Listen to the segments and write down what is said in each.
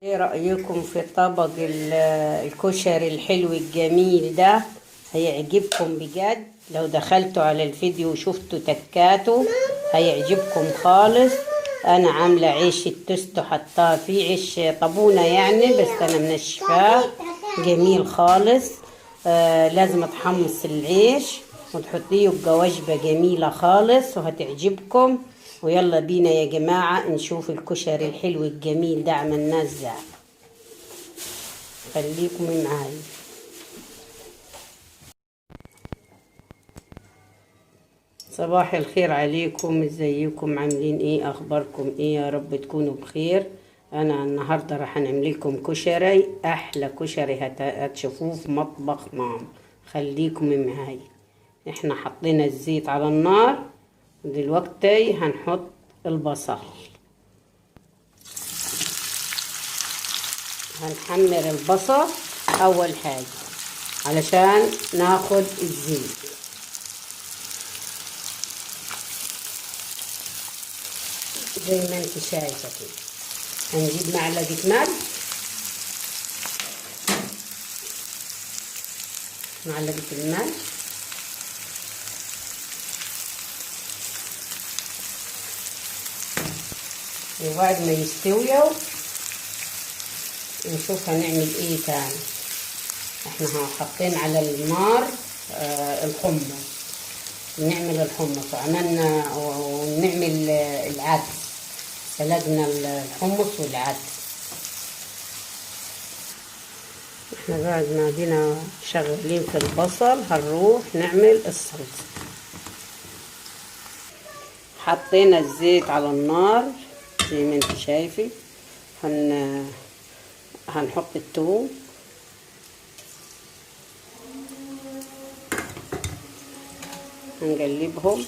ايه رأيكم في طبق الكشري الحلو الجميل ده؟ هيعجبكم بجد. لو دخلتوا على الفيديو وشفتوا تكاته هيعجبكم خالص. انا عامله عيش التوست حطاه فيه عيش طابونه يعني، بس انا منشفاه جميل خالص. لازم تحمص العيش وتحطيه يبقى وجبه جميله خالص وهتعجبكم. ويلا بينا يا جماعة نشوف الكشري الحلو الجميل ده عملناه ازاي. خليكم معايا. صباح الخير عليكم، ازيكم؟ عاملين ايه؟ اخباركم ايه؟ يا رب تكونوا بخير. انا النهاردة راح نعمل لكم كشري، احلى كشري هتشوفوه في مطبخ ماما. خليكم معايا. احنا حطينا الزيت على النار دلوقتي هنحط البصل. هنحمر البصل اول حاجة علشان ناخد الزيت. زي ما انت شايفة كده هنجيب معلقة ملح، معلقة الملح، وبعد ما يستويوا نشوف هنعمل ايه تاني. احنا حاطين على النار الحمص، نعمل الحمص وعملنا ونعمل العدس، سلقنا الحمص والعدس. احنا بعد ما دينا شغالين في البصل هنروح نعمل الصلصة. حطينا الزيت على النار زي ما انت شايفي. هنحط الثوم، هنقلبهم.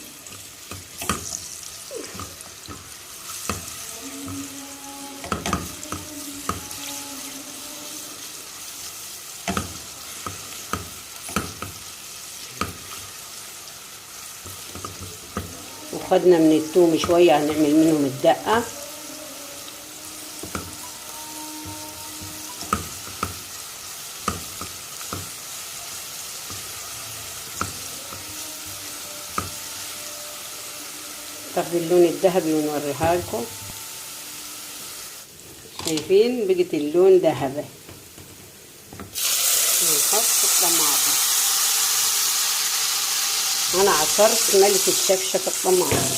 وخدنا من الثوم شوية هنعمل منهم الدقة. تاخد اللون الذهبي ونوريها لكم. شايفين بقت اللون ذهبي. نحط الطماطم. انا عصرت ملك الشفشة الطماطم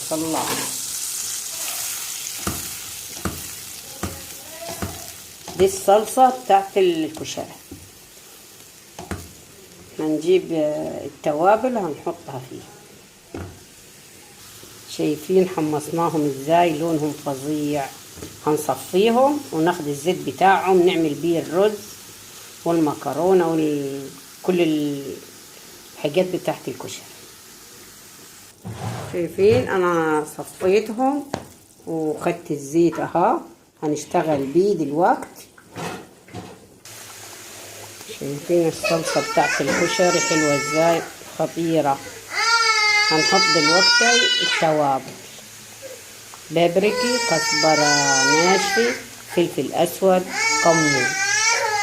طلعها. دي الصلصة بتاعت الكشري. هنجيب التوابل هنحطها فيه. شايفين حمصناهم ازاي؟ لونهم فظيع. هنصفيهم وناخد الزيت بتاعهم نعمل بيه الرز والمكرونة وكل الحاجات بتاعت الكشري. شايفين انا صفيتهم وخدت الزيت اهو هنشتغل بيه دلوقتي. شايفين الصلصة بتاعت الكشري حلوة ازاي؟ خطيرة. هنحط دلوقتي التوابل: بابريكي، كزبرة ناشفة، فلفل اسود، كمون.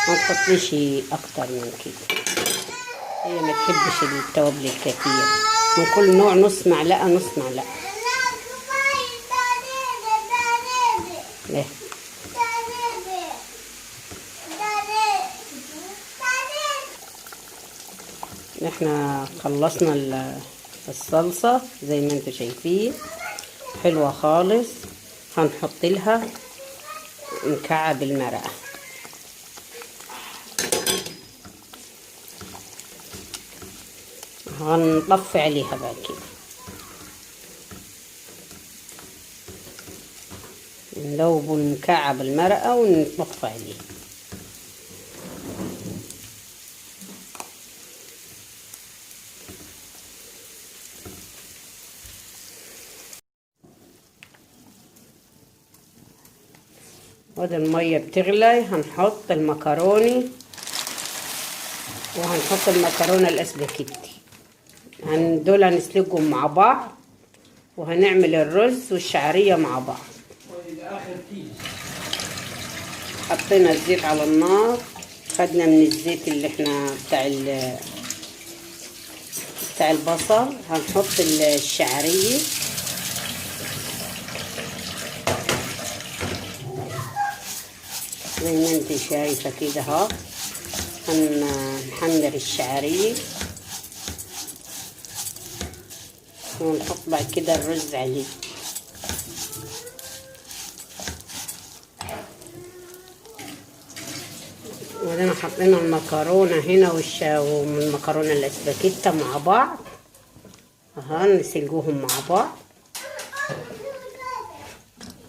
ما تحطليش اكتر من كده، هي ما تحبش التوابل الكتير. من كل نوع نص معلقة نص معلقة. احنا خلصنا الصلصة زي ما انتوا شايفين حلوة خالص. هنحط لها مكعب المرقة. هنطفي عليها بقى كده، نذوب المكعب المرقة ونطفي عليه. وده المية بتغلي هنحط المكروني، وهنحط المكرونة الاسباجيتي. دول هنسلقهم مع بعض، وهنعمل الرز والشعرية مع بعض. حطينا الزيت على النار، خدنا من الزيت اللي احنا بتاع البصل. هنحط الشعرية زي ما انت شايفة كده اهو. هنحمر الشعرية ونحط بعد كده الرز عليه. وبعدين حطينا المكرونة هنا والمكرونة الاسباجيتا مع بعض اها، نسلقوهم مع بعض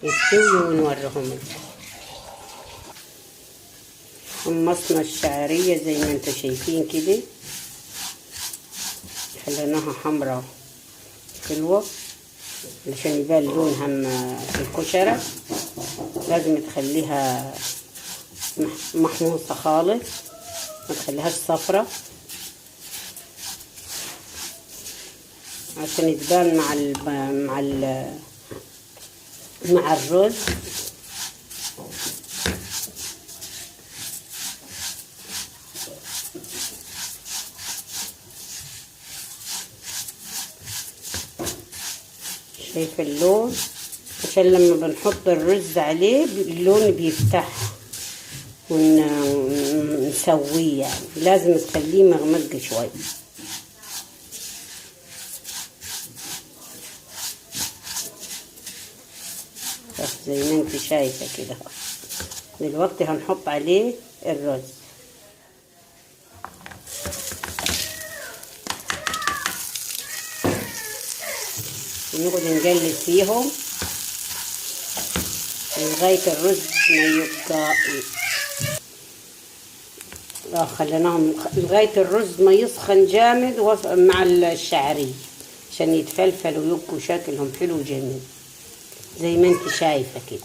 يستووا ونوريهم لكم. حمصنا الشعرية زي ما انتوا شايفين كده، خليناها حمرا حلوة عشان يبان لونها في الكشرة. لازم تخليها محموصة خالص، ما تخليهاش صفرة عشان تبان مع الرز. شايف اللون؟ عشان لما بنحط الرز عليه اللون بيفتح ونسويه، يعني لازم تخليه مغمق شوي. زي ما انت شايفه كده. دلوقتي هنحط عليه الرز، ونقعد نقلب فيهم لغاية الرز ما يبقى خليناهم لغاية الرز ما يسخن جامد مع الشعرية عشان يتفلفلوا ويبقوا شكلهم حلو جميل زي ما انت شايفة كده.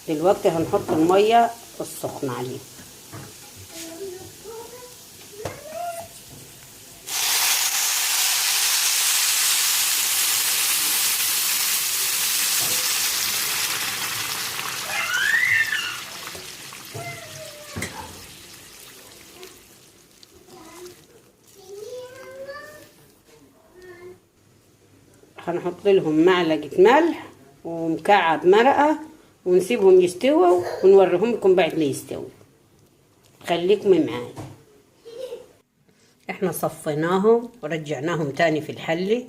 دلوقتي هنحط المية السخنة عليه. هنحط لهم معلقة ملح ومكعب مرقة ونسيبهم يستووا ونوريهم لكم بعد ما يستووا. خليكم معايا. احنا صفيناهم ورجعناهم تاني في الحلة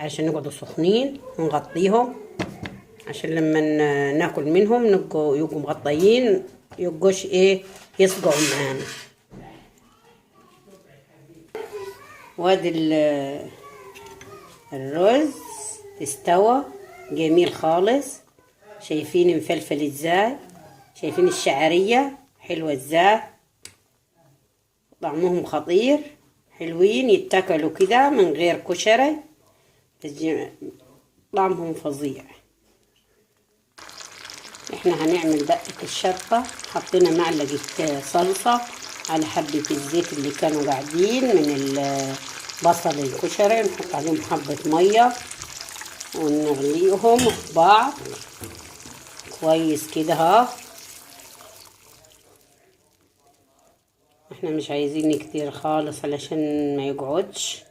عشان يقعدوا سخنين، ونغطيهم عشان لما ناكل منهم يبقوا مغطيين، يبقوش ايه يسقعوا معانا. وادي الرز استوى جميل خالص. شايفين مفلفل ازاي؟ شايفين الشعرية حلوة ازاي؟ طعمهم خطير، حلوين يتاكلوا كده من غير كشري، طعمهم فظيع. احنا هنعمل دقة الشطة. حطينا معلقة صلصة على حبة الزيت اللي كانوا قاعدين من البصل الكشري، نحط عليهم حبة مية ونغليهم في بعض كويس كده ها. احنا مش عايزين كتير خالص علشان ما يقعدش،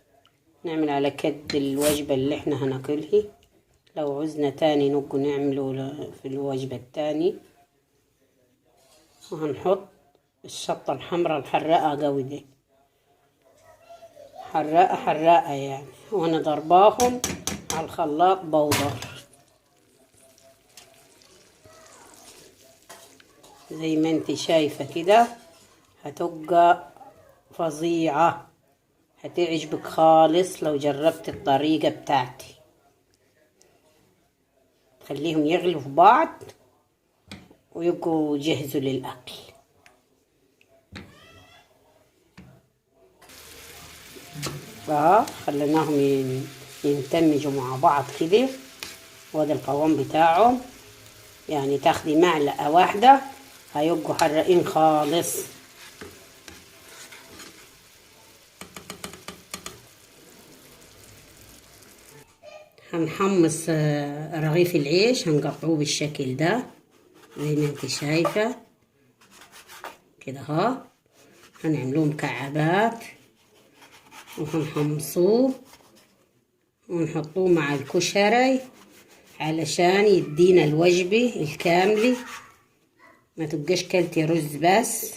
نعمل على كد الوجبة اللي احنا هناكلها. لو عوزنا تاني نبقى نعمله في الوجبة التاني. وهنحط الشطة الحمراء الحراقة قوي دي، حراقة حراقة يعني، وانا ضرباهم على الخلاط بودر زي ما انت شايفة كده. هتبقى فظيعة، هتعجبك خالص لو جربت الطريقة بتاعتي. خليهم يغلوا في بعض ويبقوا جهزوا للأكل. خليناهم يندمجوا مع بعض كده، وهذا القوام بتاعهم. يعني تاخدي معلقة واحدة هيبقوا حرقين خالص. هنحمص رغيف العيش، هنقطعوه بالشكل ده زي ما انت شايفة. كده ها. هنعملوه مكعبات وهنحمصوه ونحطوه مع الكشري علشان يدينا الوجبة الكاملة، ما تبقاش كلتي رز بس،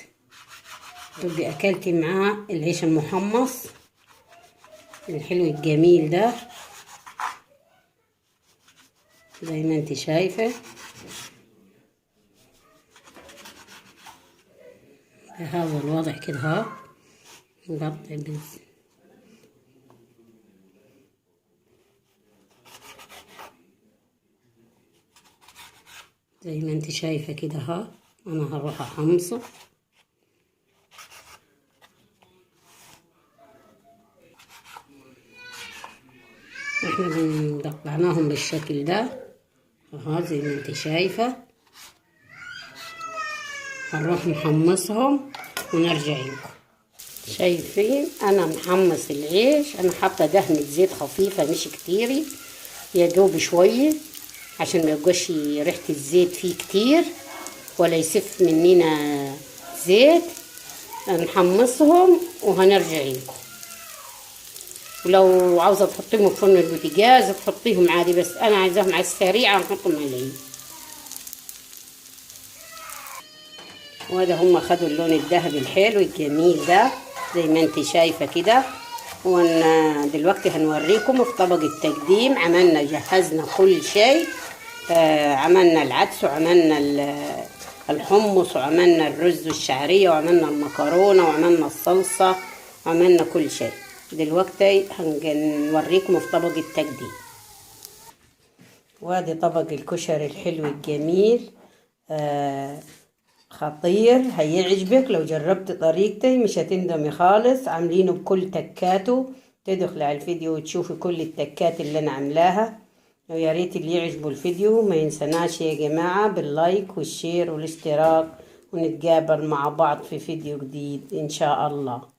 تبقي اكلتي معاه العيش المحمص الحلو الجميل ده زي ما انت شايفة بهذا الوضع كده ها. نقطع زي ما انت شايفة كده ها. انا هروح احمصه. احنا قطعناهم بالشكل ده ها زي ما انت شايفة. هنروح نحمصهم ونرجع لكم. شايفين انا محمص العيش، انا حاطه دهنة زيت خفيفة مش كتيري، يا دوب شوية عشان ما يبقاش ريحة الزيت فيه كتير ولا يسف مننا زيت. نحمصهم وهنرجع لكم. ولو عاوزة تحطيهم في فرن البوتاجاز تحطيهم عادي، بس انا عايزاهم على السريع نحطهم على العيد. وهذا هم خدوا اللون الذهبي الحلو الجميل ده زي ما انت شايفة كده. دلوقتي هنوريكم في طبق التقديم. عملنا جهزنا كل شيء، عملنا العدس وعملنا الحمص وعملنا الرز والشعرية وعملنا المكرونة وعملنا الصلصة وعملنا كل شيء. دلوقتي هنوريكم في طبق التقديم. وادي طبق الكشري الحلو الجميل، خطير، هيعجبك لو جربت طريقتي مش هتندمي خالص. عاملينه بكل تكاته، تدخل على الفيديو وتشوفي كل التكات اللي انا عاملاها. ويا ريت اللي يعجبه الفيديو ما ينسناش يا جماعة باللايك والشير والاشتراك، ونتقابل مع بعض في فيديو جديد ان شاء الله.